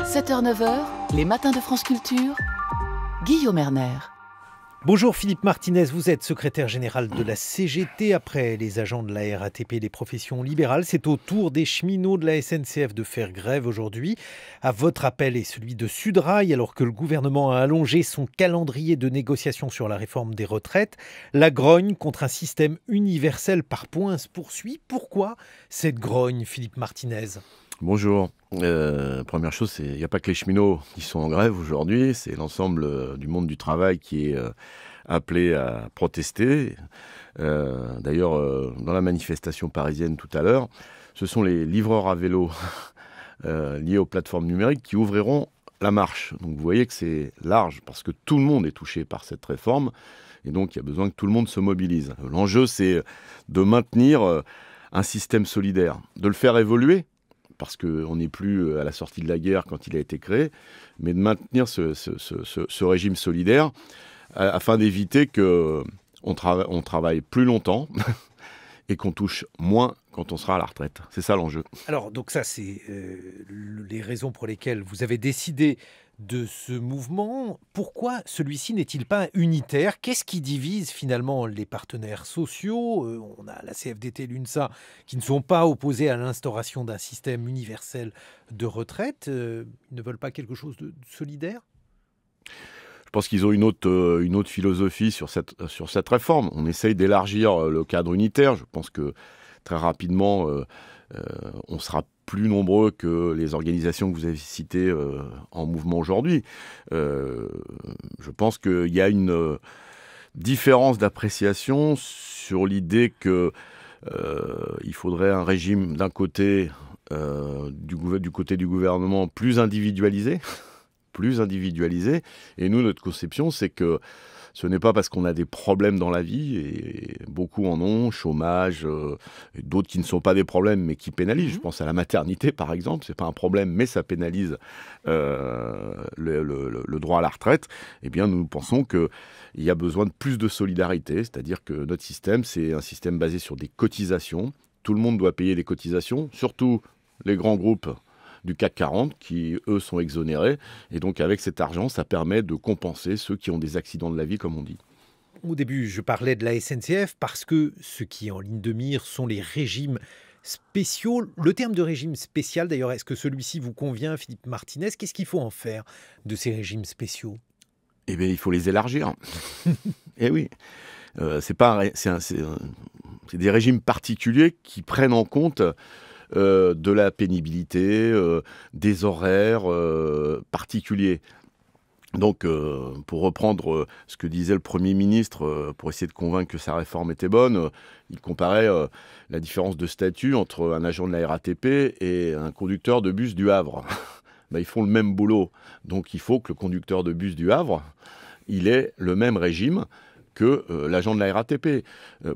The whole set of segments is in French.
7h-9h, les matins de France Culture, Guillaume Erner. Bonjour Philippe Martinez, vous êtes secrétaire général de la CGT. Après les agents de la RATP et les professions libérales, c'est au tour des cheminots de la SNCF de faire grève aujourd'hui. À votre appel et celui de Sudrail, alors que le gouvernement a allongé son calendrier de négociation sur la réforme des retraites, la grogne contre un système universel par points se poursuit. Pourquoi cette grogne, Philippe Martinez ? Bonjour. Première chose, il n'y a pas que les cheminots qui sont en grève aujourd'hui, c'est l'ensemble du monde du travail qui est appelé à protester. D'ailleurs, dans la manifestation parisienne tout à l'heure, ce sont les livreurs à vélo liés aux plateformes numériques qui ouvriront la marche. Donc vous voyez que c'est large parce que tout le monde est touché par cette réforme et donc il y a besoin que tout le monde se mobilise. L'enjeu, c'est de maintenir un système solidaire, de le faire évoluer, parce qu'on n'est plus à la sortie de la guerre quand il a été créé, mais de maintenir ce régime solidaire afin d'éviter qu'on travaille plus longtemps et qu'on touche moins quand on sera à la retraite. C'est ça l'enjeu. Alors, donc ça, c'est les raisons pour lesquelles vous avez décidé de ce mouvement. Pourquoi celui-ci n'est-il pas unitaire ? Qu'est-ce qui divise finalement les partenaires sociaux ? On a la CFDT et l'UNSA qui ne sont pas opposés à l'instauration d'un système universel de retraite. Ils ne veulent pas quelque chose de solidaire ? Je pense qu'ils ont une autre philosophie sur cette réforme. On essaye d'élargir le cadre unitaire. Je pense que très rapidement, on sera plus nombreux que les organisations que vous avez citées en mouvement aujourd'hui. Je pense qu'il y a une différence d'appréciation sur l'idée qu'il faudrait un régime d'un côté, du côté du gouvernement, plus individualisé. Et nous, notre conception, c'est que ce n'est pas parce qu'on a des problèmes dans la vie, et beaucoup en ont, chômage, et d'autres qui ne sont pas des problèmes, mais qui pénalisent. Je pense à la maternité, par exemple. Ce n'est pas un problème, mais ça pénalise le droit à la retraite. Eh bien, nous pensons qu'il y a besoin de plus de solidarité, c'est-à-dire que notre système, c'est un système basé sur des cotisations. Tout le monde doit payer des cotisations, surtout les grands groupes du CAC 40 qui, eux, sont exonérés. Et donc, avec cet argent, ça permet de compenser ceux qui ont des accidents de la vie, comme on dit. Au début, je parlais de la SNCF parce que ce qui est en ligne de mire sont les régimes spéciaux. Le terme de régime spécial, d'ailleurs, est-ce que celui-ci vous convient, Philippe Martinez ? Qu'est-ce qu'il faut en faire de ces régimes spéciaux ? Eh bien, il faut les élargir. Eh oui. C'est des régimes particuliers qui prennent en compte de la pénibilité, des horaires particuliers. Donc, pour reprendre ce que disait le Premier ministre, pour essayer de convaincre que sa réforme était bonne, il comparait la différence de statut entre un agent de la RATP et un conducteur de bus du Havre. Ils font le même boulot. Donc, il faut que le conducteur de bus du Havre, il ait le même régime que l'agent de la RATP.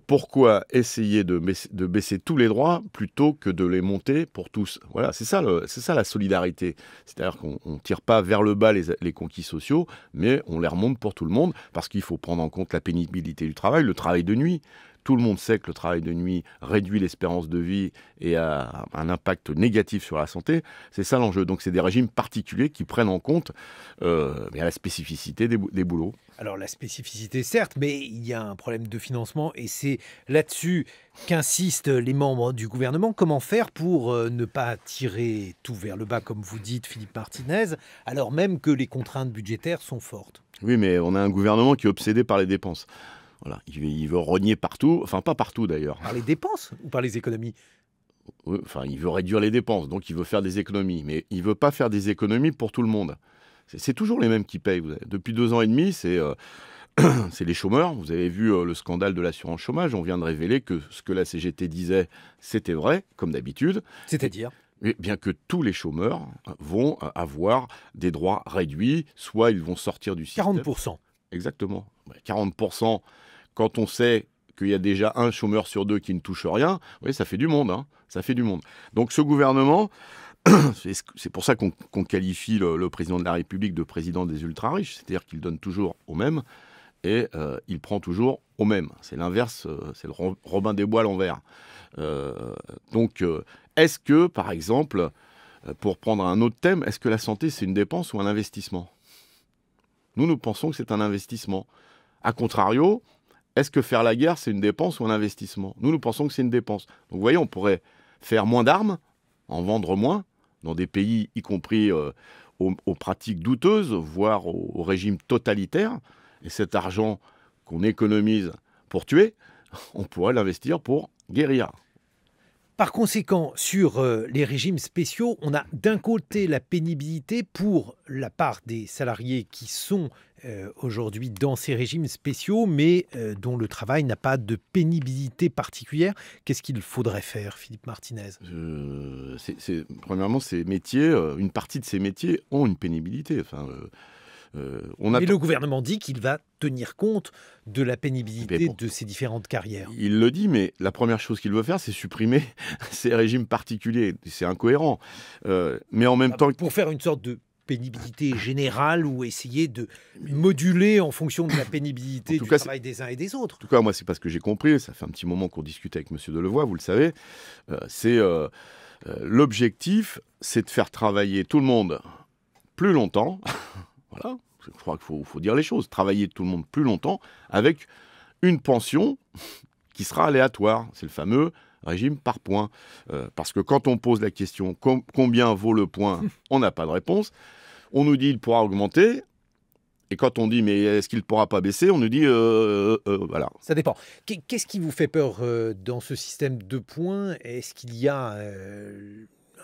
Pourquoi essayer de baisser tous les droits plutôt que de les monter pour tous ? Voilà, c'est ça la solidarité. C'est-à-dire qu'on ne tire pas vers le bas les conquis sociaux, mais on les remonte pour tout le monde, parce qu'il faut prendre en compte la pénibilité du travail, le travail de nuit. Tout le monde sait que le travail de nuit réduit l'espérance de vie et a un impact négatif sur la santé. C'est ça l'enjeu. Donc c'est des régimes particuliers qui prennent en compte la spécificité des boulots. Alors la spécificité, certes, mais il y a un problème de financement et c'est là-dessus qu'insistent les membres du gouvernement. Comment faire pour ne pas tirer tout vers le bas, comme vous dites, Philippe Martinez, alors même que les contraintes budgétaires sont fortes ? Oui, mais on a un gouvernement qui est obsédé par les dépenses. Voilà, il veut rogner partout, enfin pas partout d'ailleurs. Par les dépenses ou par les économies ? Oui, enfin, il veut réduire les dépenses, donc il veut faire des économies. Mais il ne veut pas faire des économies pour tout le monde. C'est toujours les mêmes qui payent. Depuis 2 ans et demi, c'est les chômeurs. Vous avez vu le scandale de l'assurance chômage. On vient de révéler que ce que la CGT disait, c'était vrai, comme d'habitude. C'est-à-dire ? Eh bien que tous les chômeurs vont avoir des droits réduits, soit ils vont sortir du système. 40%. Exactement. 40%, quand on sait qu'il y a déjà un chômeur sur 2 qui ne touche rien, oui, ça fait du monde. Ça fait du monde. Donc ce gouvernement, c'est pour ça qu'on qualifie le président de la République de président des ultra-riches, c'est-à-dire qu'il donne toujours aux mêmes et il prend toujours aux mêmes. C'est l'inverse, c'est le Robin des Bois à l'envers. Donc, est-ce que, par exemple, pour prendre un autre thème, est-ce que la santé, c'est une dépense ou un investissement? Nous pensons que c'est un investissement. A contrario, est-ce que faire la guerre, c'est une dépense ou un investissement? Nous pensons que c'est une dépense. Donc vous voyez, on pourrait faire moins d'armes, en vendre moins, dans des pays, y compris aux pratiques douteuses, voire au régime totalitaire. Et cet argent qu'on économise pour tuer, on pourrait l'investir pour guérir. Par conséquent, sur les régimes spéciaux, on a d'un côté la pénibilité pour la part des salariés qui sont aujourd'hui dans ces régimes spéciaux, mais dont le travail n'a pas de pénibilité particulière. Qu'est-ce qu'il faudrait faire, Philippe Martinez? Premièrement, ces métiers, une partie de ces métiers ont une pénibilité. Mais le gouvernement dit qu'il va tenir compte de la pénibilité de ces différentes carrières. Il le dit, mais la première chose qu'il veut faire, c'est supprimer ces régimes particuliers. C'est incohérent. Mais en même temps... Pour faire une sorte de pénibilité générale ou essayer de moduler en fonction de la pénibilité du travail des uns et des autres. En tout cas, moi, c'est pas ce que j'ai compris. Ça fait un petit moment qu'on discute avec M. Delevoye, vous le savez. L'objectif, c'est de faire travailler tout le monde plus longtemps. Voilà, je crois qu'il faut dire les choses. Travailler tout le monde plus longtemps avec une pension qui sera aléatoire. C'est le fameux régime par points. Parce que quand on pose la question combien vaut le point, on n'a pas de réponse. On nous dit il pourra augmenter. Et quand on dit mais est-ce qu'il ne pourra pas baisser, on nous dit voilà. Ça dépend. Qu'est-ce qui vous fait peur dans ce système de points? Est-ce qu'il y a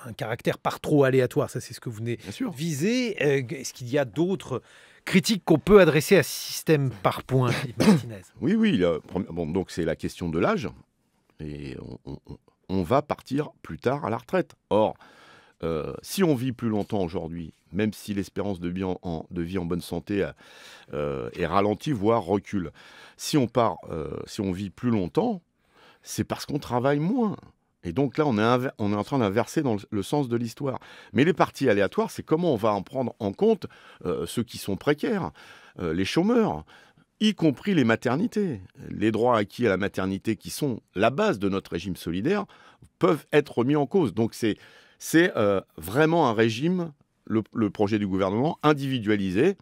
un caractère par trop aléatoire? Ça, c'est ce que vous venez viser. Est-ce qu'il y a d'autres critiques qu'on peut adresser à ce système par points, Philippe Martinez? Oui. Donc c'est la question de l'âge. Et on va partir plus tard à la retraite. Or, si on vit plus longtemps aujourd'hui, même si l'espérance de vie en bonne santé est ralentie, voire recule, si on vit plus longtemps, c'est parce qu'on travaille moins. Et donc là, on est en train d'inverser dans le sens de l'histoire. Mais les parties aléatoires, c'est comment on va en prendre en compte ceux qui sont précaires, les chômeurs, y compris les maternités. Les droits acquis à la maternité, qui sont la base de notre régime solidaire, peuvent être remis en cause. Donc c'est vraiment un régime, le projet du gouvernement, individualisé.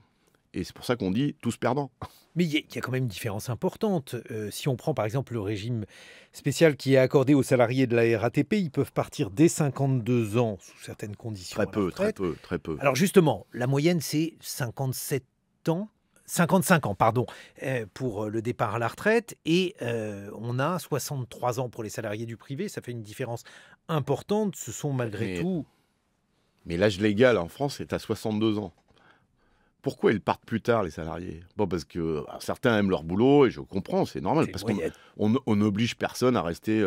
Et c'est pour ça qu'on dit tous perdants. Mais il y a quand même une différence importante. Si on prend par exemple le régime spécial qui est accordé aux salariés de la RATP, ils peuvent partir dès 52 ans sous certaines conditions. Très peu. Alors justement, la moyenne c'est 55 ans, pour le départ à la retraite, et on a 63 ans pour les salariés du privé. Ça fait une différence importante. Ce sont malgré tout... Mais l'âge légal en France est à 62 ans. Pourquoi ils partent plus tard, les salariés? Parce que certains aiment leur boulot, et je comprends, c'est normal, parce qu'on n'oblige personne à rester,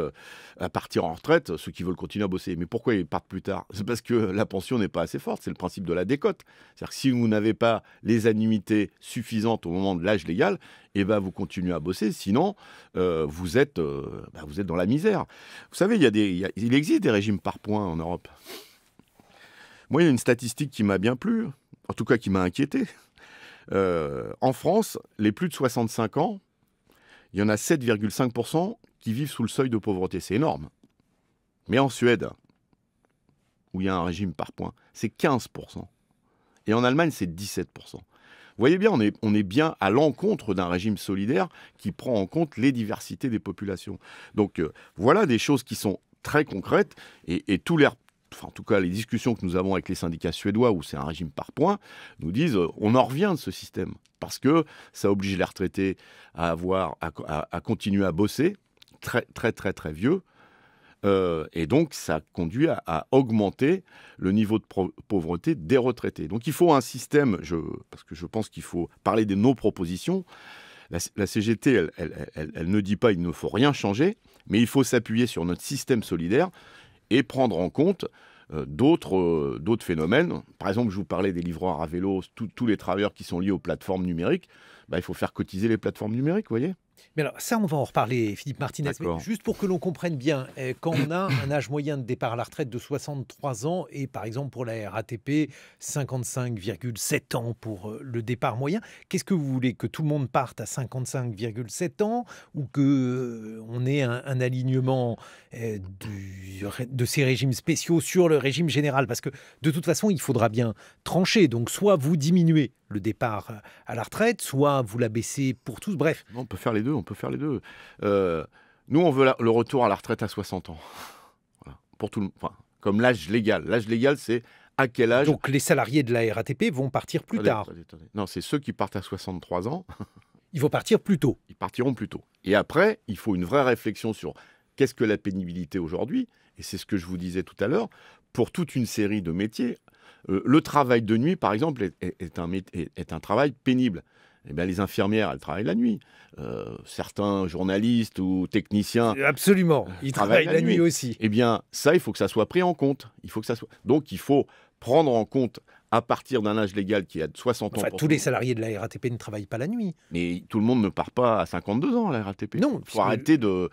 à partir en retraite, ceux qui veulent continuer à bosser. Mais pourquoi ils partent plus tard? C'est parce que la pension n'est pas assez forte, c'est le principe de la décote. C'est-à-dire que si vous n'avez pas les annuités suffisantes au moment de l'âge légal, vous continuez à bosser, sinon vous êtes dans la misère. Vous savez, il existe des régimes par points en Europe. Moi, il y a une statistique qui m'a bien plu, en tout cas qui m'a inquiété. En France, les plus de 65 ans, il y en a 7,5% qui vivent sous le seuil de pauvreté. C'est énorme. Mais en Suède, où il y a un régime par points, c'est 15%. Et en Allemagne, c'est 17%. Vous voyez bien, on est bien à l'encontre d'un régime solidaire qui prend en compte les diversités des populations. Donc voilà des choses qui sont très concrètes, et en tout cas, les discussions que nous avons avec les syndicats suédois, où c'est un régime par points, nous disent on en revient de ce système, parce que ça oblige les retraités à continuer à bosser, très très très très vieux, et donc ça conduit à augmenter le niveau de pauvreté des retraités. Donc il faut un système, parce que je pense qu'il faut parler de nos propositions. La CGT, elle ne dit pas il ne faut rien changer, mais il faut s'appuyer sur notre système solidaire et prendre en compte d'autres phénomènes. Par exemple, je vous parlais des livreurs à vélo, tous les travailleurs qui sont liés aux plateformes numériques. Il faut faire cotiser les plateformes numériques, vous voyez. Mais alors, ça, on va en reparler, Philippe Martinez. Mais D'accord. juste pour que l'on comprenne bien, quand on a un âge moyen de départ à la retraite de 63 ans et par exemple pour la RATP, 55,7 ans pour le départ moyen, qu'est-ce que vous voulez? Que tout le monde parte à 55,7 ans ou que on ait un alignement de ces régimes spéciaux sur le régime général? Parce que de toute façon, il faudra bien trancher. Donc, soit vous diminuez le départ à la retraite, soit vous la baissez pour tous. Bref, Non, on peut faire les deux, on peut faire les deux. Nous, on veut le retour à la retraite à 60 ans. Voilà. Pour tout enfin, comme l'âge légal. L'âge légal, c'est à quel âge... donc les salariés de la RATP vont partir plus Attendez, tard. attendez. Non, c'est ceux qui partent à 63 ans, Ils vont partir plus tôt. ils partiront plus tôt. Et après, il faut une vraie réflexion sur qu'est-ce que la pénibilité aujourd'hui. Et c'est ce que je vous disais tout à l'heure. Pour toute une série de métiers, le travail de nuit, par exemple, est un travail pénible. Eh bien, les infirmières, elles travaillent la nuit. Certains journalistes ou techniciens Absolument. Ils travaillent la nuit aussi. eh bien, ça, il faut que ça soit pris en compte. Il faut que ça soit... Donc, il faut prendre en compte, à partir d'un âge légal qui est de 60 ans... Enfin, pour tous tout les le monde. salariés de la RATP ne travaillent pas la nuit. Mais tout le monde ne part pas à 52 ans, à la RATP. Non, Il puisque- faut arrêter de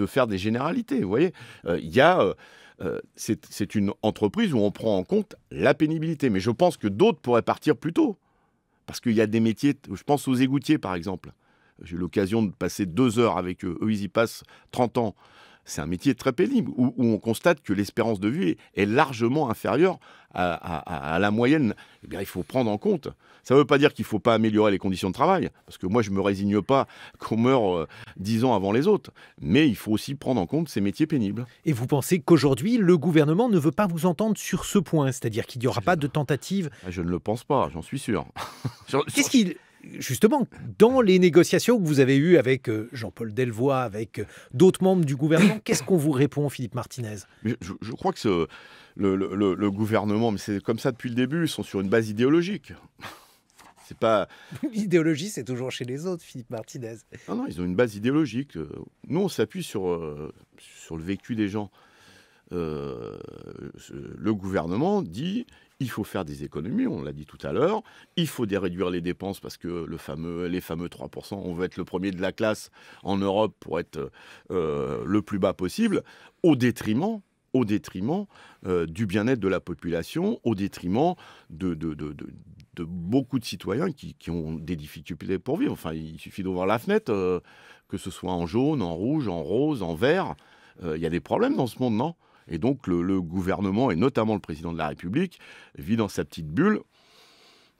faire des généralités, vous voyez. C'est une entreprise où on prend en compte la pénibilité. Mais je pense que d'autres pourraient partir plus tôt. Parce qu'il y a des métiers, je pense aux égoutiers, par exemple. J'ai eu l'occasion de passer 2 heures avec eux. Eux, ils y passent 30 ans. C'est un métier très pénible, où on constate que l'espérance de vie est largement inférieure à la moyenne. Eh bien, il faut prendre en compte. Ça ne veut pas dire qu'il ne faut pas améliorer les conditions de travail, parce que moi, je ne me résigne pas qu'on meure 10 ans avant les autres. Mais il faut aussi prendre en compte ces métiers pénibles. Et vous pensez qu'aujourd'hui, le gouvernement ne veut pas vous entendre sur ce point, c'est-à-dire qu'il n'y aura pas de tentative. Je ne le pense pas, j'en suis sûr. Qu'est-ce qu'il... Justement, dans les négociations que vous avez eues avec Jean-Paul Delevoye, avec d'autres membres du gouvernement, qu'est-ce qu'on vous répond, Philippe Martinez? Mais je crois que le gouvernement, mais c'est comme ça depuis le début, ils sont sur une base idéologique. C'est pas... L'idéologie, c'est toujours chez les autres, Philippe Martinez. Non, ils ont une base idéologique. Nous, on s'appuie sur le vécu des gens. Le gouvernement dit il faut faire des économies, on l'a dit tout à l'heure, il faut réduire les dépenses parce que les fameux 3%, on veut être le premier de la classe en Europe pour être le plus bas possible, au détriment du bien-être de la population, au détriment de beaucoup de citoyens qui ont des difficultés pour vivre. Enfin, il suffit d'ouvrir la fenêtre, que ce soit en jaune, en rouge, en rose, en vert. Il y a des problèmes dans ce monde, non? Et donc, le gouvernement, et notamment le président de la République, vit dans sa petite bulle.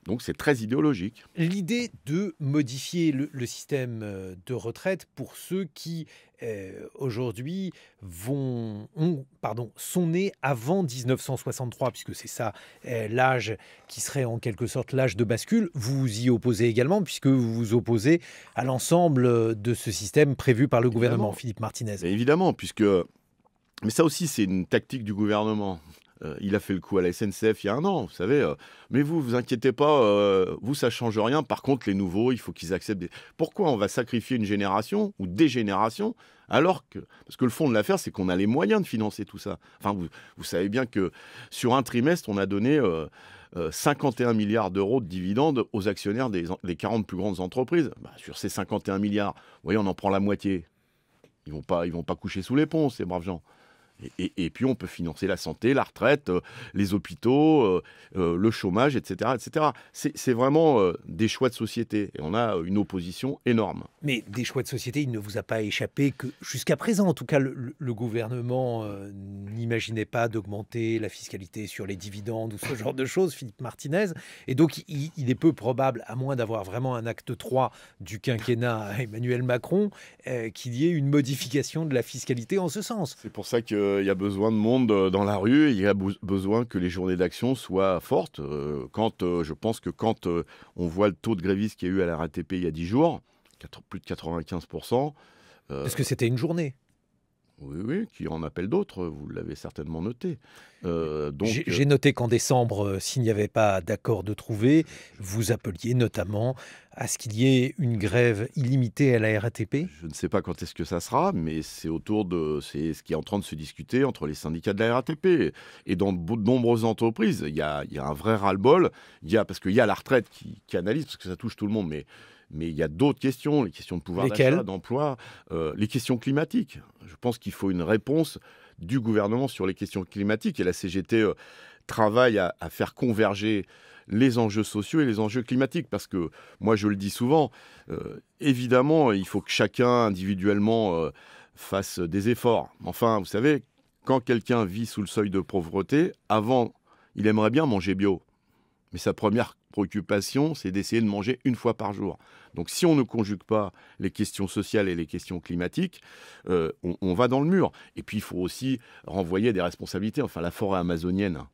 Donc, c'est très idéologique. L'idée de modifier le système de retraite pour ceux qui, aujourd'hui, sont nés avant 1963, puisque c'est ça l'âge qui serait en quelque sorte l'âge de bascule, vous vous y opposez également, puisque vous vous opposez à l'ensemble de ce système prévu par le gouvernement, Évidemment. Philippe Martinez. Et évidemment, puisque... Mais ça aussi, c'est une tactique du gouvernement. Il a fait le coup à la SNCF il y a 1 an, vous savez. Mais vous inquiétez pas, vous, ça change rien. Par contre, les nouveaux, il faut qu'ils acceptent. Pourquoi on va sacrifier une génération ou des générations alors que... Parce que le fond de l'affaire, c'est qu'on a les moyens de financer tout ça. Enfin, vous savez bien que sur un trimestre, on a donné 51 milliards d'euros de dividendes aux actionnaires des 40 plus grandes entreprises. Sur ces 51 milliards, vous voyez, on en prend la moitié. Ils vont pas coucher sous les ponts, ces braves gens. Et puis, on peut financer la santé, la retraite, les hôpitaux, le chômage, etc. etc. C'est vraiment des choix de société. Et on a une opposition énorme. Mais des choix de société, il ne vous a pas échappé que jusqu'à présent, en tout cas, le gouvernement n'imaginait pas d'augmenter la fiscalité sur les dividendes ou ce genre de choses, Philippe Martinez. Et donc, il est peu probable, à moins d'avoir vraiment un acte 3 du quinquennat à Emmanuel Macron, qu'il y ait une modification de la fiscalité en ce sens. C'est pour ça qu'il y a besoin de monde dans la rue. Il y a besoin que les journées d'action soient fortes. Je pense que quand on voit le taux de grévistes qu'il y a eu à la RATP il y a 10 jours, plus de 95%. Parce que c'était une journée. Oui, qui en appelle d'autres, vous l'avez certainement noté. J'ai noté qu'en décembre, s'il n'y avait pas d'accord de trouver, vous appeliez notamment à ce qu'il y ait une grève illimitée à la RATP. Je ne sais pas quand est-ce que ça sera, mais c'est c'est ce qui est en train de se discuter entre les syndicats de la RATP. Et dans de nombreuses entreprises, il y a un vrai ras-le-bol. Parce qu'il y a la retraite qui analyse, parce que ça touche tout le monde, mais Mais il y a d'autres questions, les questions de pouvoir d'achat, d'emploi, les questions climatiques. Je pense qu'il faut une réponse du gouvernement sur les questions climatiques. Et la CGT travaille à faire converger les enjeux sociaux et les enjeux climatiques. Parce que, moi, je le dis souvent, évidemment, il faut que chacun, individuellement, fasse des efforts. Enfin, vous savez, quand quelqu'un vit sous le seuil de pauvreté, avant, il aimerait bien manger bio. Mais sa première préoccupation, c'est d'essayer de manger une fois par jour. Donc si on ne conjugue pas les questions sociales et les questions climatiques, on va dans le mur. Et puis il faut aussi renvoyer des responsabilités. Enfin, la forêt amazonienne,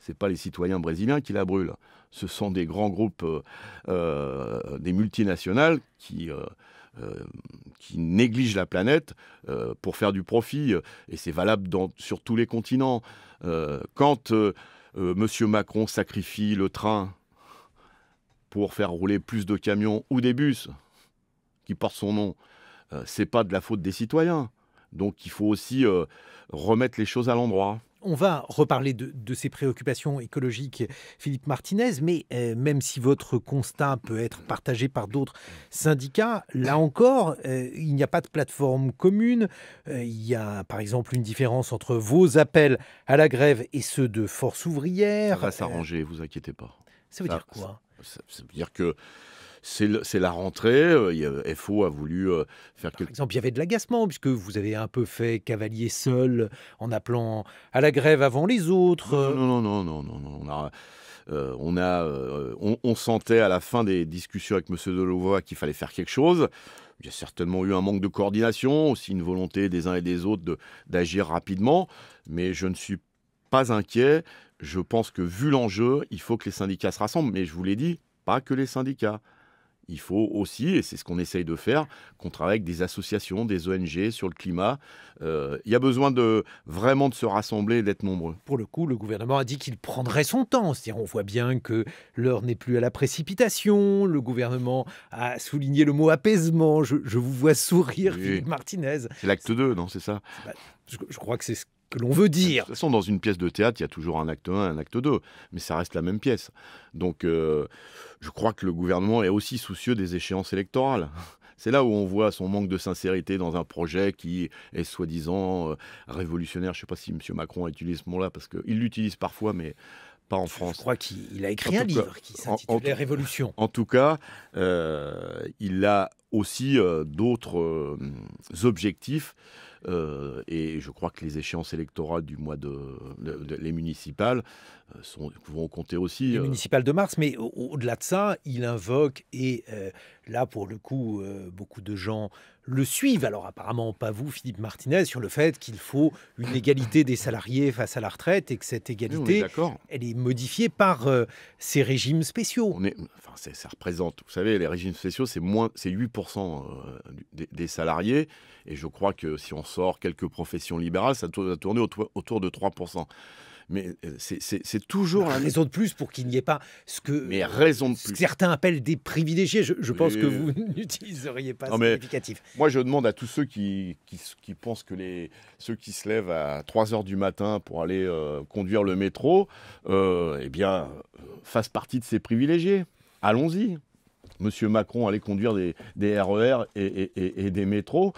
ce n'est pas les citoyens brésiliens qui la brûlent. Ce sont des grands groupes, des multinationales qui négligent la planète pour faire du profit. Et c'est valable sur tous les continents. Quand Monsieur Macron sacrifie le train pour faire rouler plus de camions ou des bus qui portent son nom, c'est pas de la faute des citoyens. Donc il faut aussi remettre les choses à l'endroit. On va reparler de ces préoccupations écologiques, Philippe Martinez, mais même si votre constat peut être partagé par d'autres syndicats, là encore, il n'y a pas de plateforme commune. Il y a par exemple une différence entre vos appels à la grève et ceux de Force ouvrière. Ça va s'arranger, vous inquiétez pas. Ça veut dire quoi ? Ça veut dire que c'est la rentrée, FO a voulu faire Par exemple, il y avait de l'agacement, puisque vous avez un peu fait cavalier seul en appelant à la grève avant les autres. Non. On sentait à la fin des discussions avec M. Delevoye qu'il fallait faire quelque chose. Il y a certainement eu un manque de coordination, aussi une volonté des uns et des autres d'agir rapidement. Mais je ne suis pas inquiet. Je pense que vu l'enjeu, il faut que les syndicats se rassemblent. Mais je vous l'ai dit, pas que les syndicats. Il faut aussi, et c'est ce qu'on essaye de faire, qu'on travaille avec des associations, des ONG sur le climat. Il y a besoin vraiment de se rassembler et d'être nombreux. Pour le coup, le gouvernement a dit qu'il prendrait son temps. C'est-à-dire, on voit bien que l'heure n'est plus à la précipitation. Le gouvernement a souligné le mot apaisement. Je vous vois sourire, oui. Philippe Martinez. C'est l'acte 2, non, c'est ça? Je crois que c'est ce que l'on veut dire. De toute façon, dans une pièce de théâtre, il y a toujours un acte 1 et un acte 2, mais ça reste la même pièce. Donc, je crois que le gouvernement est aussi soucieux des échéances électorales. C'est là où on voit son manque de sincérité dans un projet qui est soi-disant révolutionnaire. Je ne sais pas si M. Macron a utilisé ce mot-là, parce qu'il l'utilise parfois, mais pas en France. Je crois qu'il a écrit un livre qui s'intitulait Révolution. En tout cas, il a aussi d'autres objectifs. Et je crois que les échéances électorales du mois les municipales vont compter aussi. Les municipales de mars, mais au-delà de ça, il invoque, et là pour le coup, beaucoup de gens le suivent, alors apparemment pas vous, Philippe Martinez, sur le fait qu'il faut une égalité des salariés face à la retraite et que cette égalité, elle est modifiée par ces régimes spéciaux. Ça représente, vous savez, les régimes spéciaux, c'est 8% des salariés, et je crois que si on sort quelques professions libérales, ça doit tourner autour de 3%. Mais c'est toujours une raison de plus pour qu'il n'y ait pas ce que certains appellent des privilégiés. Je pense que vous n'utiliseriez pas ce qualificatif. Moi, je demande à tous ceux qui pensent que ceux qui se lèvent à 3h du matin pour aller conduire le métro, fassent partie de ces privilégiés. Allons-y. Monsieur Macron allait conduire des RER et des métros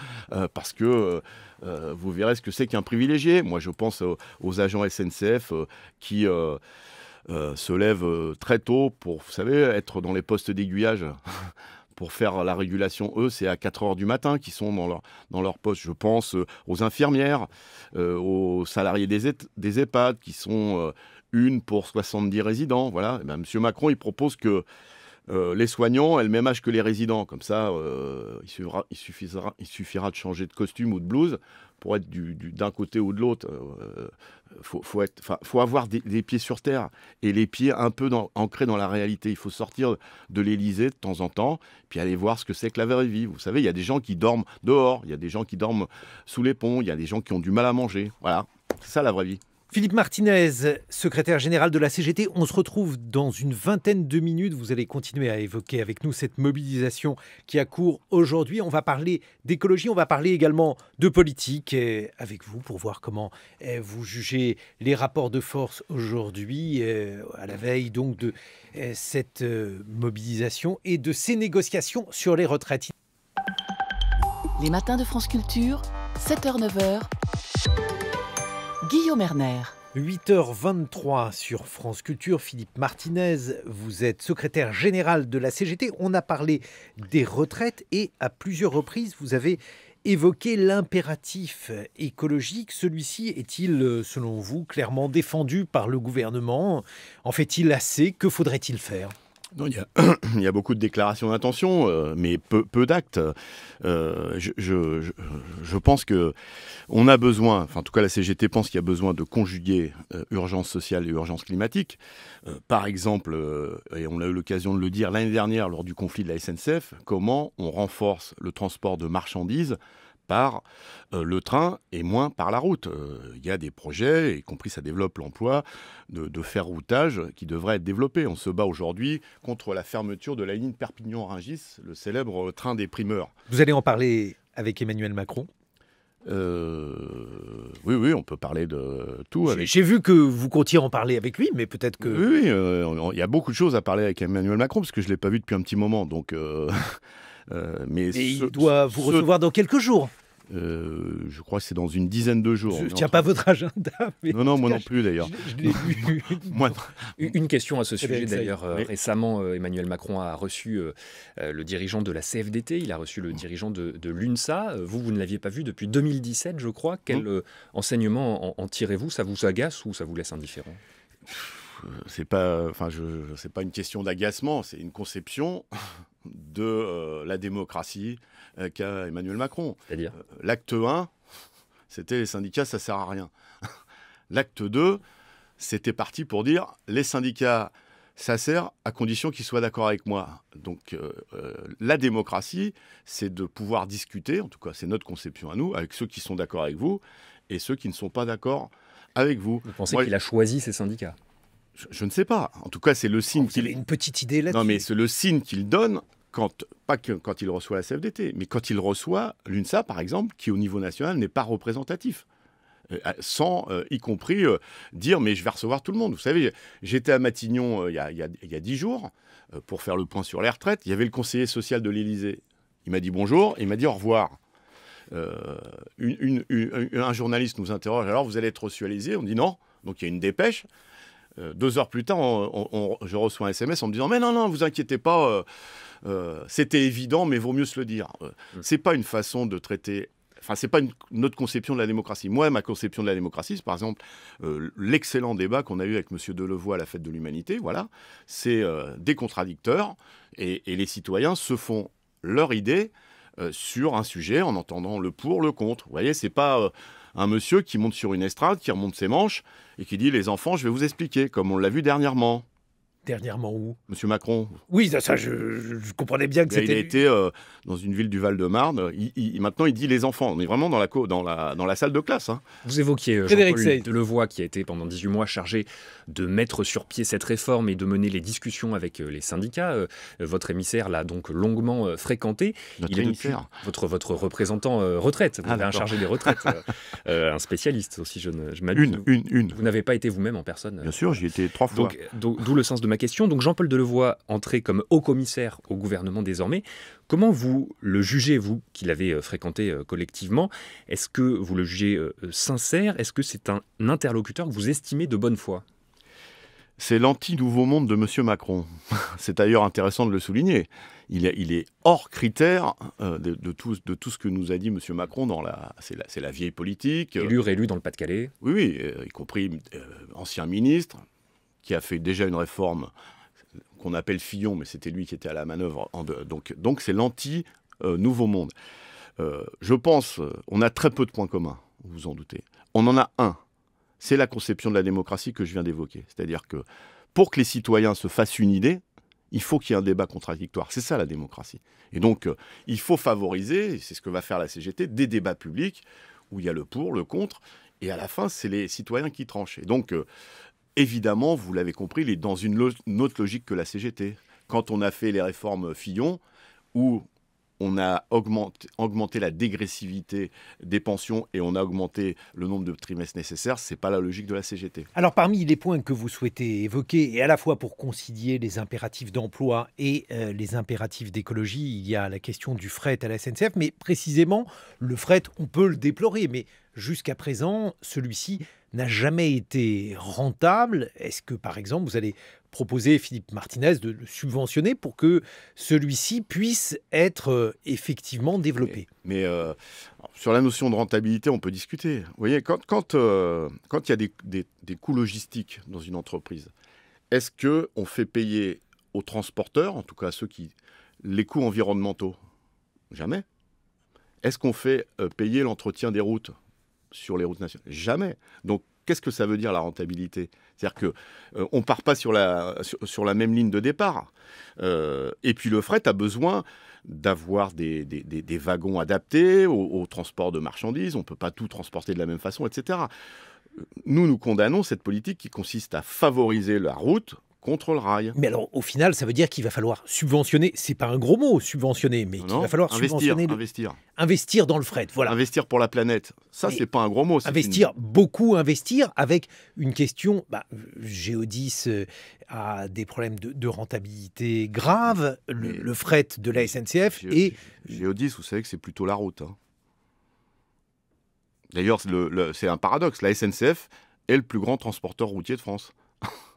parce que vous verrez ce que c'est qu'un privilégié. Moi, je pense aux agents SNCF qui se lèvent très tôt pour, vous savez, être dans les postes d'aiguillage pour faire la régulation. Eux, c'est à 4h du matin qu'ils sont dans leur poste. Je pense aux infirmières, aux salariés des EHPAD qui sont une pour 70 résidents. Voilà. Monsieur Macron, il propose que les soignants aient le même âge que les résidents. Comme ça, il suffira de changer de costume ou de blouse pour être d'un côté ou de l'autre. Faut avoir des pieds sur terre et les pieds un peu ancrés dans la réalité. Il faut sortir de l'Élysée de temps en temps, puis aller voir ce que c'est que la vraie vie. Vous savez, il y a des gens qui dorment dehors, il y a des gens qui dorment sous les ponts, il y a des gens qui ont du mal à manger. Voilà, c'est ça la vraie vie. Philippe Martinez, secrétaire général de la CGT, on se retrouve dans une vingtaine de minutes. Vous allez continuer à évoquer avec nous cette mobilisation qui a cours aujourd'hui. On va parler d'écologie, on va parler également de politique avec vous pour voir comment vous jugez les rapports de force aujourd'hui, à la veille donc de cette mobilisation et de ces négociations sur les retraites. Les matins de France Culture, 7h-9h, Guillaume Erner. 8h23 sur France Culture. Philippe Martinez, vous êtes secrétaire général de la CGT. On a parlé des retraites et à plusieurs reprises, vous avez évoqué l'impératif écologique. Celui-ci est-il, selon vous, clairement défendu par le gouvernement? En fait-il assez? Que faudrait-il faire? Non, il y a beaucoup de déclarations d'intention, mais peu d'actes. Je pense qu'on a besoin, enfin en tout cas la CGT pense qu'il y a besoin de conjuguer urgence sociale et urgence climatique. Par exemple, et on a eu l'occasion de le dire l'année dernière lors du conflit de la SNCF, comment on renforce le transport de marchandises par le train et moins par la route. Il y a des projets, y compris ça développe l'emploi, de ferroutage qui devraient être développés. On se bat aujourd'hui contre la fermeture de la ligne Perpignan-Rungis, le célèbre train des primeurs. Vous allez en parler avec Emmanuel Macron? Oui, on peut parler de tout. J'ai vu que vous comptiez en parler avec lui, mais peut-être que... Oui, il y a beaucoup de choses à parler avec Emmanuel Macron, parce que je ne l'ai pas vu depuis un petit moment, donc... mais il doit vous recevoir dans quelques jours. Je crois que c'est dans une dizaine de jours. Je ne tiens pas votre agenda. Mais non, moi non plus d'ailleurs. Je l'ai vu. Une question à ce sujet d'ailleurs. Récemment, Emmanuel Macron a reçu le dirigeant de la CFDT, il a reçu le dirigeant de l'UNSA. Vous ne l'aviez pas vu depuis 2017, je crois. Quel enseignement en tirez-vous? Ça vous agace ou ça vous laisse indifférent? C'est pas une question d'agacement, c'est une conception de la démocratie qu'a Emmanuel Macron. C'est-à-dire l'acte 1, c'était les syndicats, ça sert à rien. L'acte 2, c'était parti pour dire les syndicats, ça sert à condition qu'ils soient d'accord avec moi. Donc la démocratie, c'est de pouvoir discuter, en tout cas c'est notre conception à nous, avec ceux qui sont d'accord avec vous et ceux qui ne sont pas d'accord avec vous. Vous pensez qu'il a choisi ces syndicats? Je ne sais pas. En tout cas, c'est le signe qu'il... Vous avez une petite idée là-dessus? Non, mais c'est le signe qu'il donne, pas quand il reçoit la CFDT, mais quand il reçoit l'UNSA, par exemple, qui au niveau national n'est pas représentatif. Sans, y compris, dire « mais je vais recevoir tout le monde ». Vous savez, j'étais à Matignon il y a 10 jours pour faire le point sur les retraites. Il y avait le conseiller social de l'Élysée. Il m'a dit bonjour et il m'a dit au revoir. Un journaliste nous interroge « alors vous allez être reçu à l'Élysée ?» On dit non. Donc il y a une dépêche. 2 heures plus tard, je reçois un SMS en me disant « mais non, vous inquiétez pas, c'était évident, mais vaut mieux se le dire ». C'est pas une façon de traiter... Enfin, c'est pas notre conception de la démocratie. Moi, ma conception de la démocratie, c'est par exemple l'excellent débat qu'on a eu avec M. Delevoye à la Fête de l'Humanité. Voilà, c'est des contradicteurs et les citoyens se font leur idée sur un sujet en entendant le pour, le contre. Vous voyez, c'est pas... un monsieur qui monte sur une estrade, qui remonte ses manches et qui dit « les enfants, je vais vous expliquer », comme on l'a vu dernièrement. Dernièrement où? Monsieur Macron. Oui, ça je comprenais bien que c'était... Il a été dans une ville du Val-de-Marne. Maintenant, il dit « les enfants ». On est vraiment dans la salle de classe. Hein. Vous évoquiez Jean-Paul Delevoye, qui a été pendant 18 mois chargé de mettre sur pied cette réforme et de mener les discussions avec les syndicats. Votre émissaire l'a donc longuement fréquenté. Notre émissaire. Votre représentant retraite. Vous avez un chargé des retraites. Un spécialiste aussi, je m'abuse. Une. Vous n'avez pas été vous-même en personne? Bien sûr, j'y étais 3 fois. D'où le sens de ma question. Donc Jean-Paul Delevoye, entré comme haut-commissaire au gouvernement désormais, comment vous le jugez, vous qui l'avez fréquenté collectivement? Est-ce que vous le jugez sincère? Est-ce que c'est un interlocuteur que vous estimez de bonne foi? C'est l'anti-nouveau monde de M. Macron. C'est d'ailleurs intéressant de le souligner. Il est hors critère de tout ce que nous a dit M. Macron. C'est la vieille politique. Réélu dans le Pas-de-Calais. Oui, y compris ancien ministre, qui a fait déjà une réforme qu'on appelle Fillon, mais c'était lui qui était à la manœuvre. Donc c'est l'anti-nouveau monde. Je pense, on a très peu de points communs, vous vous en doutez. On en a un, c'est la conception de la démocratie que je viens d'évoquer. C'est-à-dire que pour que les citoyens se fassent une idée, il faut qu'il y ait un débat contradictoire. C'est ça la démocratie. Et donc, il faut favoriser, et c'est ce que va faire la CGT, des débats publics où il y a le pour, le contre, Et à la fin, c'est les citoyens qui tranchent. Et donc, évidemment, vous l'avez compris, il est dans une autre logique que la CGT. Quand on a fait les réformes Fillon, où on a augmenté la dégressivité des pensions et on a augmenté le nombre de trimestres nécessaires, ce n'est pas la logique de la CGT. Alors parmi les points que vous souhaitez évoquer, et à la fois pour concilier les impératifs d'emploi et les impératifs d'écologie, il y a la question du fret à la SNCF, mais précisément, le fret, on peut le déplorer, mais jusqu'à présent, celui-ci n'a jamais été rentable. Est-ce que, par exemple, vous allez proposer, Philippe Martinez, de le subventionner pour que celui-ci puisse être effectivement développé? Mais sur la notion de rentabilité, on peut discuter. Vous voyez, quand il y a des coûts logistiques dans une entreprise, est-ce qu'on fait payer aux transporteurs, en tout cas à ceux qui... les coûts environnementaux? Jamais. Est-ce qu'on fait payer l'entretien des routes sur les routes nationales? Jamais. Donc, qu'est-ce que ça veut dire la rentabilité? C'est-à-dire qu'on ne part pas sur la même ligne de départ. Et puis le fret a besoin d'avoir des wagons adaptés au transport de marchandises. On ne peut pas tout transporter de la même façon, etc. Nous condamnons cette politique qui consiste à favoriser la route contre le rail. Mais alors, au final, ça veut dire qu'il va falloir subventionner. C'est pas un gros mot, subventionner, mais qu'il va falloir subventionner. Investir dans le fret, voilà. Investir pour la planète. Ça, c'est pas un gros mot. Beaucoup investir, avec une question. Géodis a des problèmes de rentabilité graves. Le fret de la SNCF et Géodis, vous savez que c'est plutôt la route. Hein. D'ailleurs, c'est un paradoxe. La SNCF est le plus grand transporteur routier de France.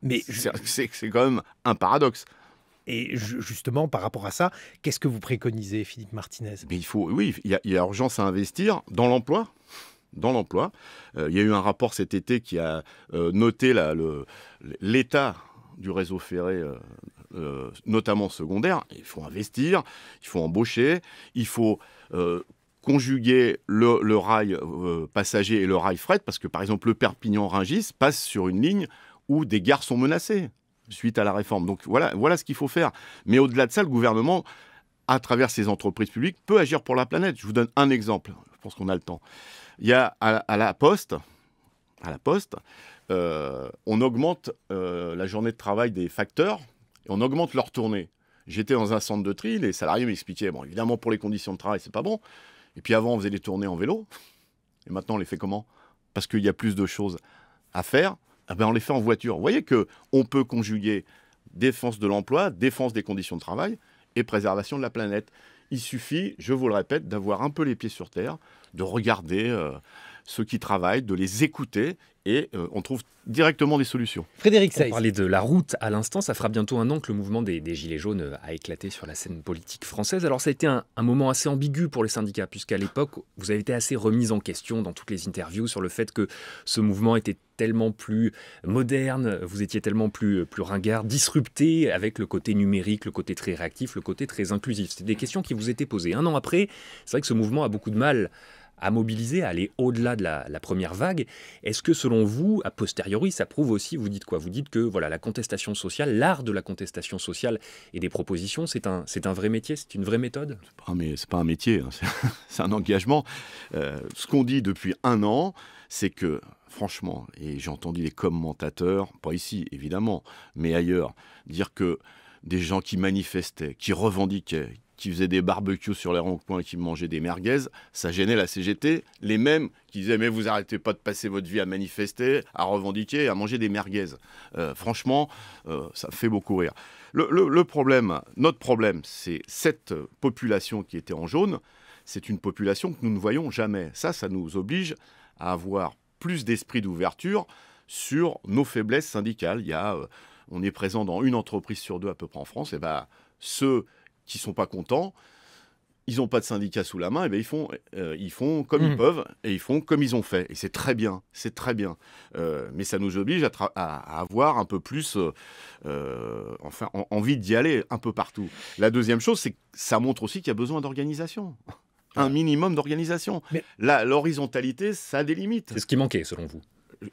Mais c'est quand même un paradoxe. Et justement, par rapport à ça, qu'est-ce que vous préconisez, Philippe Martinez? Mais il y a urgence à investir dans l'emploi. Il y a eu un rapport cet été qui a noté l'état du réseau ferré, notamment secondaire. Il faut investir, il faut embaucher, il faut conjuguer le rail passager et le rail fret, parce que par exemple le Perpignan-Rungis passe sur une ligne où des gares sont menacées suite à la réforme. Donc voilà ce qu'il faut faire. Mais au-delà de ça, le gouvernement, à travers ses entreprises publiques, peut agir pour la planète. Je vous donne un exemple, je pense qu'on a le temps. Il y a à la Poste, on augmente la journée de travail des facteurs et on augmente leur tournée. J'étais dans un centre de tri, les salariés m'expliquaient, bon, évidemment pour les conditions de travail, c'est pas bon. Et puis avant, on faisait des tournées en vélo. Et maintenant, on les fait comment? Parce qu'il y a plus de choses à faire. On les fait en voiture. Vous voyez qu'on peut conjuguer défense de l'emploi, défense des conditions de travail et préservation de la planète. Il suffit, je vous le répète, d'avoir un peu les pieds sur terre, de regarder ceux qui travaillent, de les écouter et on trouve directement des solutions. Frédéric Seyss. On parlait de la route à l'instant, ça fera bientôt un an que le mouvement des Gilets jaunes a éclaté sur la scène politique française. Alors ça a été un moment assez ambigu pour les syndicats, puisqu'à l'époque, vous avez été assez remis en question dans toutes les interviews sur le fait que ce mouvement était tellement plus moderne, vous étiez tellement plus ringard, disrupté avec le côté numérique, le côté très réactif, le côté très inclusif. C'était des questions qui vous étaient posées. Un an après, c'est vrai que ce mouvement a beaucoup de mal à mobiliser, à aller au-delà de la première vague. Est-ce que selon vous, a posteriori, ça prouve aussi, vous dites quoi? Vous dites que voilà, la contestation sociale, l'art de la contestation sociale et des propositions, c'est un vrai métier, c'est une vraie méthode? C'est pas un métier, hein, c'est un engagement. Ce qu'on dit depuis un an, c'est que franchement, et j'ai entendu les commentateurs, pas ici évidemment, mais ailleurs, dire que des gens qui manifestaient, qui revendiquaient, qui faisaient des barbecues sur les ronds-points et qui mangeaient des merguez, ça gênait la CGT. Les mêmes qui disaient « mais vous arrêtez pas de passer votre vie à manifester, à revendiquer, à manger des merguez ». Franchement, ça fait beaucoup rire. Notre problème, c'est cette population qui était en jaune, c'est une population que nous ne voyons jamais. Ça nous oblige à avoir plus d'esprit d'ouverture sur nos faiblesses syndicales. On est présent dans une entreprise sur deux à peu près en France, et ceux qui ne sont pas contents, ils n'ont pas de syndicat sous la main, et ils font comme ils peuvent, et ils font comme ils ont fait. Et c'est très bien, mais ça nous oblige à avoir un peu plus envie d'y aller un peu partout. La deuxième chose, c'est que ça montre aussi qu'il y a besoin d'organisation. Un minimum d'organisation. Mais l'horizontalité, ça a des limites. C'est ce qui manquait, selon vous.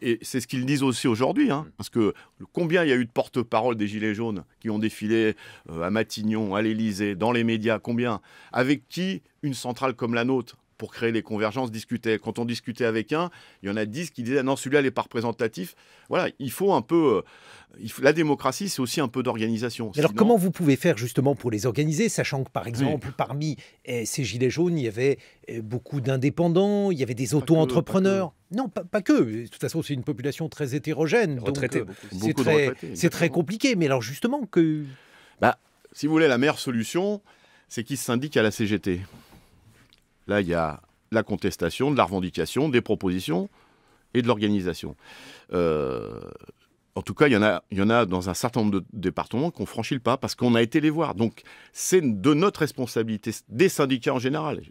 Et c'est ce qu'ils disent aussi aujourd'hui, hein, parce que combien il y a eu de porte-parole des Gilets jaunes qui ont défilé à Matignon, à l'Élysée, dans les médias, combien? Avec qui une centrale comme la nôtre pour créer les convergences, discuter. Quand on discutait avec un, il y en a 10 qui disaient non, celui-là n'est pas représentatif. Voilà, il faut un peu... la démocratie, c'est aussi un peu d'organisation. Alors comment vous pouvez faire justement pour les organiser, sachant que par exemple, parmi ces gilets jaunes, il y avait beaucoup d'indépendants, il y avait des auto-entrepreneurs. Non, pas que. De toute façon, c'est une population très hétérogène. Retraités, Donc, c'est très compliqué. Mais alors justement que... Si vous voulez, la meilleure solution, c'est qu'ils se syndiquent à la CGT. Là, il y a la contestation, de la revendication, des propositions et de l'organisation. En tout cas, il y en a dans un certain nombre de départements qui ont franchi le pas parce qu'on a été les voir. Donc, c'est de notre responsabilité, des syndicats en général, je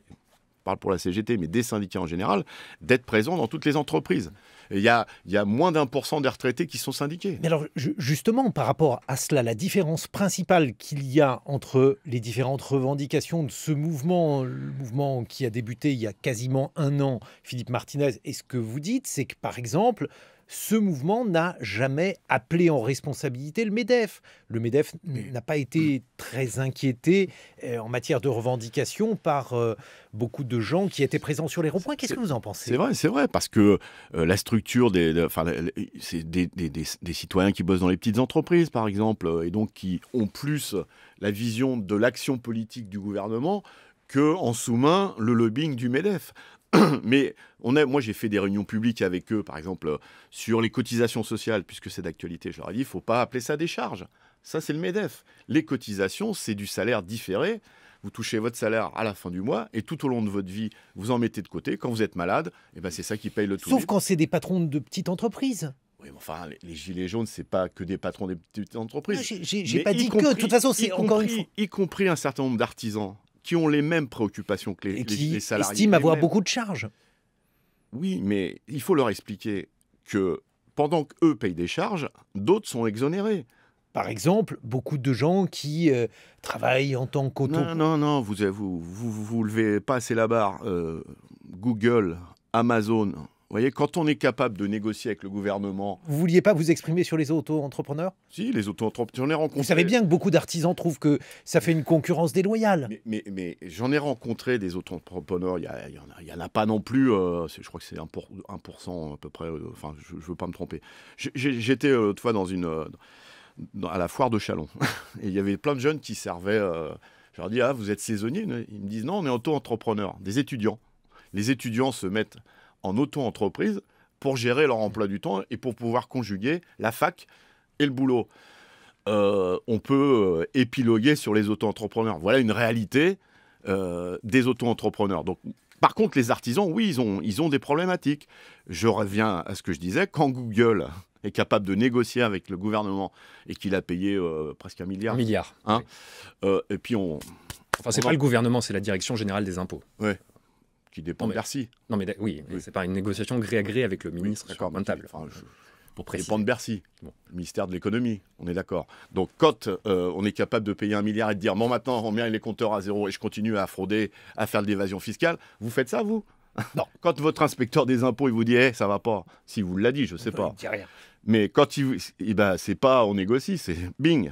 parle pour la CGT, mais des syndicats en général, d'être présents dans toutes les entreprises. Il y a moins d'1% des retraités qui sont syndiqués. Mais alors, justement, par rapport à cela, la différence principale qu'il y a entre les différentes revendications de ce mouvement, le mouvement qui a débuté il y a quasiment 1 an, Philippe Martinez, et ce que vous dites, c'est que, par exemple, ce mouvement n'a jamais appelé en responsabilité le MEDEF. Le MEDEF n'a pas été très inquiété en matière de revendication par beaucoup de gens qui étaient présents sur les ronds-points. Qu'est-ce que vous en pensez ? C'est vrai, parce que la structure c'est des citoyens qui bossent dans les petites entreprises, par exemple, et donc qui ont plus la vision de l'action politique du gouvernement qu'en sous-main le lobbying du MEDEF. Mais moi, j'ai fait des réunions publiques avec eux, par exemple, sur les cotisations sociales, puisque c'est d'actualité. Je leur ai dit, il ne faut pas appeler ça des charges. Ça, c'est le MEDEF. Les cotisations, c'est du salaire différé. Vous touchez votre salaire à la fin du mois et tout au long de votre vie, vous en mettez de côté. Quand vous êtes malade, c'est ça qui paye le tout. Sauf quand c'est des patrons de petites entreprises. Oui, mais enfin, les gilets jaunes, c'est pas que des patrons des petites entreprises. J'ai pas dit que. De toute façon, c'est encore une fois. Y compris un certain nombre d'artisans qui ont les mêmes préoccupations que les salariés. Qui estiment avoir beaucoup de charges. Oui, mais il faut leur expliquer que pendant qu'eux payent des charges, d'autres sont exonérés. Par exemple, beaucoup de gens qui travaillent en tant qu'auto... Non, vous levez pas assez la barre. Google, Amazon... Vous voyez, quand on est capable de négocier avec le gouvernement... Vous vouliez pas vous exprimer sur les auto-entrepreneurs ? Si, les auto-entrepreneurs, j'en ai rencontré... Vous savez bien que beaucoup d'artisans trouvent que ça fait une concurrence déloyale. Mais j'en ai rencontré des auto-entrepreneurs, il y en a pas non plus, je crois que c'est 1% à peu près, enfin, je veux pas me tromper. J'étais autrefois à la foire de Châlons, et il y avait plein de jeunes qui servaient... je leur dis, vous êtes saisonniers ? Ils me disent, non, on est auto-entrepreneurs, des étudiants. Les étudiants se mettent en auto-entreprise pour gérer leur emploi du temps et pour pouvoir conjuguer la fac et le boulot. On peut épiloguer sur les auto-entrepreneurs. Voilà une réalité des auto-entrepreneurs. Donc, par contre, les artisans, oui, ils ont des problématiques. Je reviens à ce que je disais. Quand Google est capable de négocier avec le gouvernement et qu'il a payé presque 1 milliard. 1 milliard. Hein, oui. Et puis Enfin, c'est pas le gouvernement, c'est la Direction Générale des Impôts. Oui. Qui dépend de Bercy. Non, mais oui. C'est pas une négociation gré à gré avec le ministre sur une table. Pour dépend de Bercy, le ministère de l'économie, on est d'accord. Donc quand on est capable de payer 1 milliard et de dire bon maintenant on met les compteurs à zéro et je continue à frauder, à faire de l'évasion fiscale, vous faites ça vous ? Non. Quand votre inspecteur des impôts il vous dit ça va pas, si vous l'a dit, je sais pas. Il dit rien. Mais quand c'est pas on négocie, c'est bing.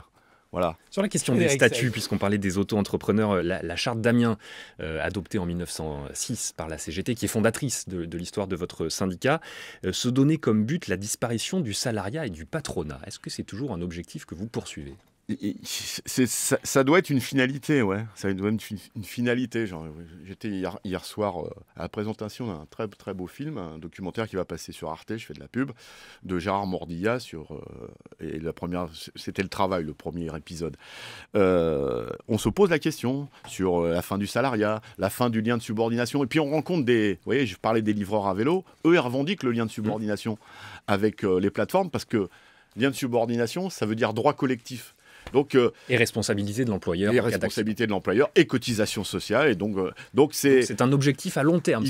Voilà. Sur la question des statuts, puisqu'on parlait des auto-entrepreneurs, la charte d'Amiens, adoptée en 1906 par la CGT, qui est fondatrice de l'histoire de votre syndicat, se donnait comme but la disparition du salariat et du patronat. Est-ce que c'est toujours un objectif que vous poursuivez ? Ça doit être une finalité, ouais. Ça doit être une finalité. J'étais hier soir à la présentation d'un très, très beau film, un documentaire qui va passer sur Arte, je fais de la pub, de Gérard Mordillat et c'était le travail, le premier épisode. On se pose la question sur la fin du salariat, la fin du lien de subordination, et puis on rencontre vous voyez, je parlais des livreurs à vélo, eux ils revendiquent le lien de subordination avec les plateformes, parce que lien de subordination, ça veut dire droit collectif. Donc, et responsabilité de l'employeur. Et responsabilité de l'employeur et cotisation sociale. Et donc c'est un objectif à long terme.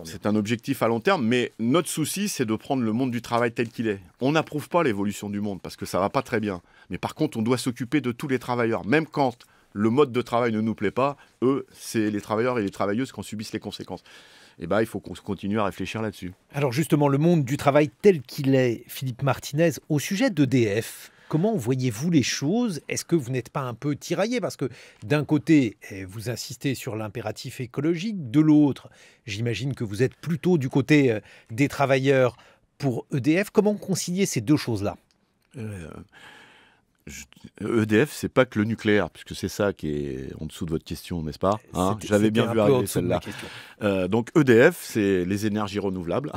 C'est un objectif à long terme, mais notre souci, c'est de prendre le monde du travail tel qu'il est. On n'approuve pas l'évolution du monde parce que ça va pas très bien. Mais par contre, on doit s'occuper de tous les travailleurs. Même quand le mode de travail ne nous plaît pas, eux, c'est les travailleurs et les travailleuses qui en subissent les conséquences. Et il faut qu'on continue à réfléchir là-dessus. Alors justement, le monde du travail tel qu'il est, Philippe Martinez, au sujet d'EDF, Comment voyez-vous les choses? Est-ce que vous n'êtes pas un peu tiraillé? Parce que d'un côté, vous insistez sur l'impératif écologique, de l'autre, j'imagine que vous êtes plutôt du côté des travailleurs pour EDF. Comment concilier ces deux choses-là? EDF, c'est pas que le nucléaire, puisque c'est ça qui est en dessous de votre question, n'est-ce pas, hein? J'avais bien vu arriver celle-là. Donc EDF, c'est les énergies renouvelables,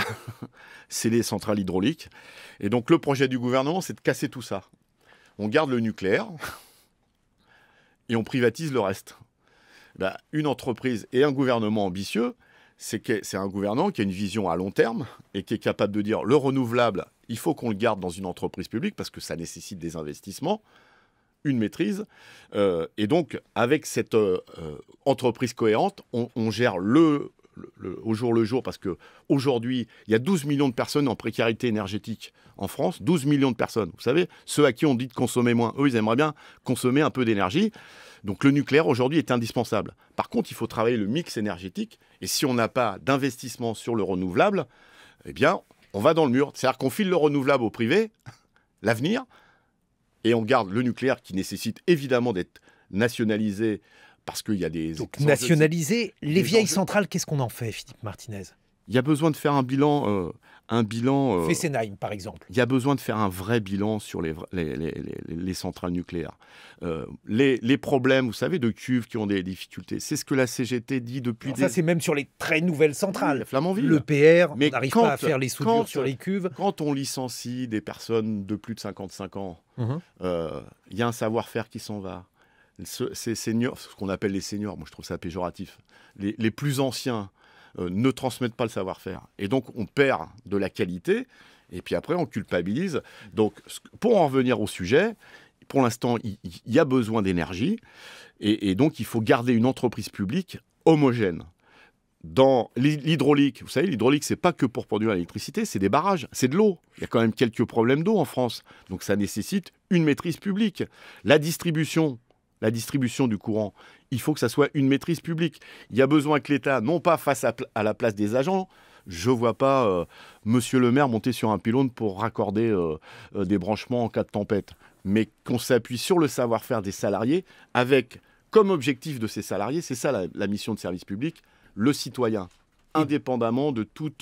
c'est les centrales hydrauliques. Et donc le projet du gouvernement, c'est de casser tout ça. On garde le nucléaire et on privatise le reste. Une entreprise et un gouvernement ambitieux, c'est un gouvernement qui a une vision à long terme et qui est capable de dire le renouvelable, il faut qu'on le garde dans une entreprise publique parce que ça nécessite des investissements, une maîtrise. Et donc, avec cette entreprise cohérente, on gère au jour le jour parce qu'aujourd'hui, il y a 12 millions de personnes en précarité énergétique en France. 12 millions de personnes. Vous savez, ceux à qui on dit de consommer moins, eux, ils aimeraient bien consommer un peu d'énergie. Donc le nucléaire, aujourd'hui, est indispensable. Par contre, il faut travailler le mix énergétique. Et si on n'a pas d'investissement sur le renouvelable, eh bien, on va dans le mur. C'est-à-dire qu'on file le renouvelable au privé, l'avenir, et on garde le nucléaire qui nécessite évidemment d'être nationalisé parce qu'il y a des... Donc nationaliser les vieilles centrales, qu'est-ce qu'on en fait, Philippe Martinez? Il y a besoin de faire un bilan... Fessenheim, par exemple. Il y a besoin de faire un vrai bilan sur les centrales nucléaires. Les problèmes, vous savez, de cuves qui ont des difficultés, c'est ce que la CGT dit depuis Ça, c'est même sur les très nouvelles centrales. Oui, Flamanville. Le PR, on n'arrive pas à faire les soudures sur les cuves. Quand on licencie des personnes de plus de 55 ans, il y a un savoir-faire qui s'en va. Ces seniors, ce qu'on appelle les seniors, moi je trouve ça péjoratif, les plus anciens ne transmettent pas le savoir-faire. Et donc on perd de la qualité, et puis après on culpabilise. Donc pour en revenir au sujet, pour l'instant il y a besoin d'énergie, et donc il faut garder une entreprise publique homogène. Dans l'hydraulique, vous savez, l'hydraulique, c'est pas que pour produire l'électricité, c'est des barrages, c'est de l'eau. Il y a quand même quelques problèmes d'eau en France, donc ça nécessite une maîtrise publique. La distribution du courant, il faut que ça soit une maîtrise publique. Il y a besoin que l'État, non pas fasse à la place des agents, je ne vois pas monsieur le maire monter sur un pylône pour raccorder des branchements en cas de tempête, mais qu'on s'appuie sur le savoir-faire des salariés avec comme objectif de ces salariés, c'est ça la mission de service public, le citoyen, indépendamment de tout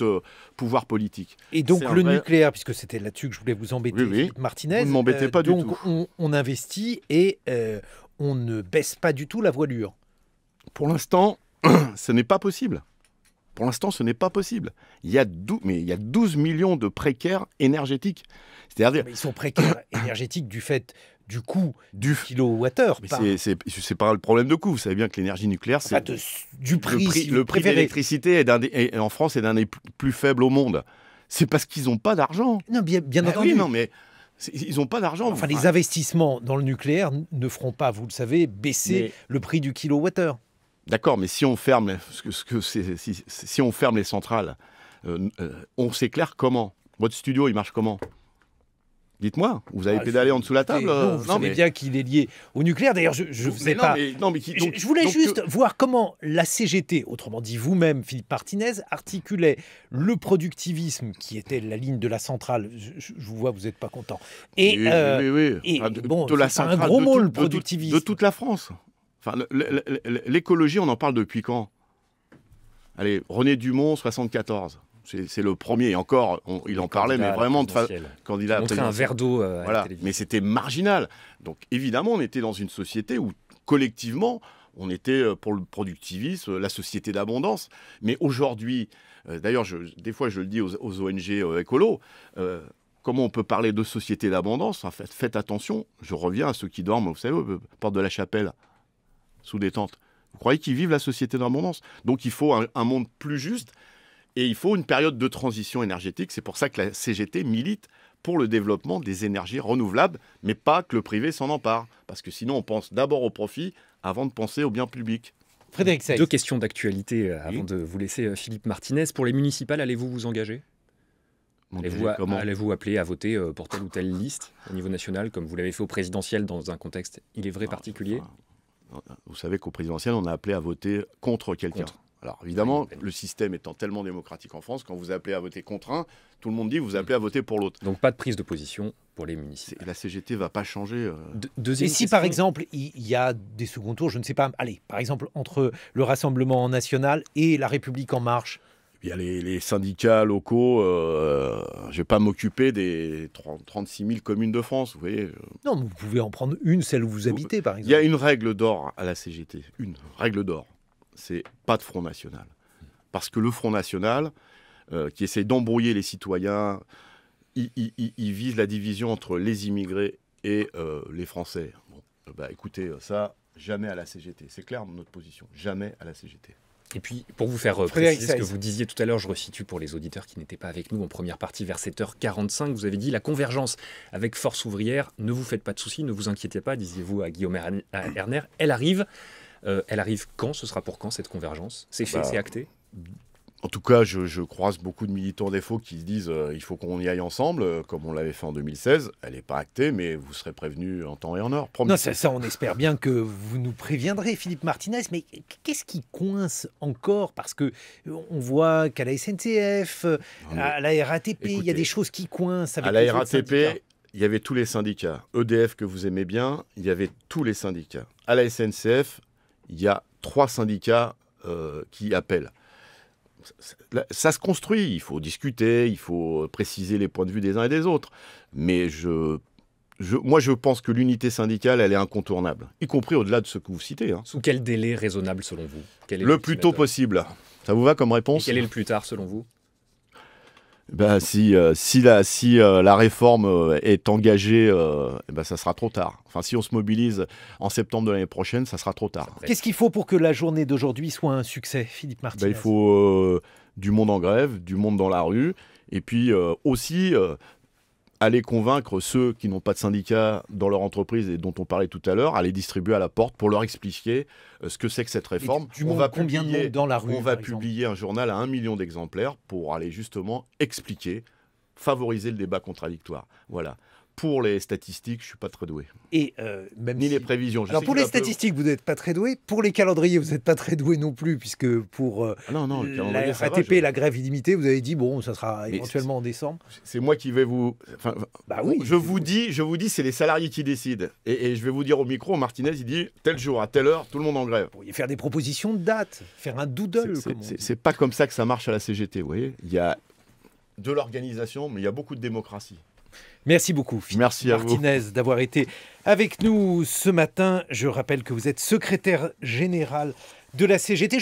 pouvoir politique. Et donc le nucléaire, puisque c'était là-dessus que je voulais vous embêter, Philippe Martinez. Vous ne m'embêtez pas du tout. Donc on investit et on ne baisse pas du tout la voilure. Pour l'instant, ce n'est pas possible. Pour l'instant, ce n'est pas possible. Il y a 12 millions de précaires énergétiques. C'est-à-dire... Mais ils sont précaires énergétiques du fait du coût du kilowattheure. C'est pas le problème de coût. Vous savez bien que l'énergie nucléaire, c'est du prix. Le prix de l'électricité en France est d'un des plus faibles au monde. C'est parce qu'ils n'ont pas d'argent. Non, bien entendu. Oui, non, mais ils n'ont pas d'argent. Enfin, les investissements dans le nucléaire ne feront pas, vous le savez, baisser le prix du kilowattheure. D'accord, mais si on ferme, si on ferme les centrales, on s'éclaire comment? Votre studio, il marche comment? Dites-moi, vous avez pédalé en dessous de la table? Vous savez bien qu'il est lié au nucléaire. D'ailleurs, je voulais juste voir comment la CGT, autrement dit vous-même, Philippe Martinez, articulait le productivisme, qui était la ligne de la centrale. Je vous vois, vous n'êtes pas content. Et de la centrale, un gros mot, le productivisme. De toute la France. Enfin, l'écologie, on en parle depuis quand? Allez, René Dumont, 74. C'est le premier, et encore, il en parlait, mais vraiment de candidat. Montrer un verre d'eau à la télévision. Mais c'était marginal. Donc évidemment, on était dans une société où, collectivement, on était pour le productivisme, la société d'abondance. Mais aujourd'hui, d'ailleurs, des fois, je le dis aux ONG écolos, comment on peut parler de société d'abondance? En fait, faites attention, je reviens à ceux qui dorment, vous savez, porte de la Chapelle, sous des tentes. Vous croyez qu'ils vivent la société d'abondance? Donc il faut un monde plus juste. Et il faut une période de transition énergétique. C'est pour ça que la CGT milite pour le développement des énergies renouvelables, mais pas que le privé s'en empare. Parce que sinon, on pense d'abord au profit avant de penser au bien public. Frédéric Seyss. Deux questions d'actualité avant de vous laisser, Philippe Martinez. Pour les municipales, allez-vous vous engager? Allez-vous appeler à voter pour telle ou telle liste au niveau national, comme vous l'avez fait au présidentiel dans un contexte, il est vrai, particulier? Vous savez qu'au présidentiel, on a appelé à voter contre quelqu'un. Alors évidemment, le système étant tellement démocratique en France, quand vous appelez à voter contre un, tout le monde dit vous appelez à voter pour l'autre. Donc pas de prise de position pour les municipales. La CGT ne va pas changer. Et si par exemple, il y a des seconds tours, je ne sais pas, allez, par exemple, entre le Rassemblement national et La République En Marche? Il y a les syndicats locaux. Je ne vais pas m'occuper des 36 000 communes de France, vous voyez. Non, mais vous pouvez en prendre une, celle où vous habitez, par exemple. Il y a une règle d'or à la CGT. Une règle d'or. C'est pas de Front National. Parce que le Front National, qui essaie d'embrouiller les citoyens, il vise la division entre les immigrés et les Français. Bon, écoutez, ça, jamais à la CGT. C'est clair notre position. Jamais à la CGT. Et puis, pour vous faire préciser ce que vous disiez tout à l'heure, je resitue pour les auditeurs qui n'étaient pas avec nous en première partie vers 7h45. Vous avez dit la convergence avec Force ouvrière, ne vous faites pas de soucis, ne vous inquiétez pas, disiez-vous à Guillaume Erner. Elle arrive. Elle arrive quand? Ce sera pour quand cette convergence? C'est fait, c'est acté? En tout cas, je croise beaucoup de militants des Faux qui se disent il faut qu'on y aille ensemble, comme on l'avait fait en 2016. Elle n'est pas actée, mais vous serez prévenus en temps et en heure. Non, ça, on espère bien que vous nous préviendrez, Philippe Martinez. Mais qu'est-ce qui coince encore? Parce que on voit qu'à la SNCF, à la RATP, écoutez, il y a des choses qui coincent. Avec à la RATP, il y avait tous les syndicats. EDF, que vous aimez bien, il y avait tous les syndicats. À la SNCF, il y a 3 syndicats qui appellent. Ça se construit, il faut discuter, il faut préciser les points de vue des uns et des autres. Mais moi, je pense que l'unité syndicale, elle est incontournable, y compris au-delà de ce que vous citez. Hein. Sous quel délai raisonnable, selon vous? Le plus tôt possible. Ça vous va comme réponse? Et quel est le plus tard, selon vous? Si la réforme est engagée, ça sera trop tard. Enfin, si on se mobilise en septembre de l'année prochaine, ça sera trop tard. Qu'est-ce qu'il faut pour que la journée d'aujourd'hui soit un succès, Philippe Martinez? Il faut du monde en grève, du monde dans la rue, et puis aussi aller convaincre ceux qui n'ont pas de syndicat dans leur entreprise et dont on parlait tout à l'heure, à les distribuer à la porte pour leur expliquer ce que c'est que cette réforme. Combien de monde dans la rue? On va publier un journal à 1 million d'exemplaires pour aller justement expliquer, favoriser le débat contradictoire. Voilà. Pour les statistiques, je ne suis pas très doué. Et les prévisions. Alors pour les statistiques, vous n'êtes pas très doué. Pour les calendriers, vous n'êtes pas très doué non plus, puisque pour la RATP, la grève illimitée, vous avez dit, bon, ça sera éventuellement en décembre. C'est moi qui vais vous... oui, je vous dis, c'est les salariés qui décident. Et je vais vous dire au micro, Martinez, il dit, tel jour, à telle heure, tout le monde en grève. Vous pourriez faire des propositions de date, faire un doodle. C'est pas comme ça que ça marche à la CGT, vous voyez. Il y a de l'organisation, mais il y a beaucoup de démocratie. Merci beaucoup, Philippe Martinez, d'avoir été avec nous ce matin. Je rappelle que vous êtes secrétaire général de la CGT.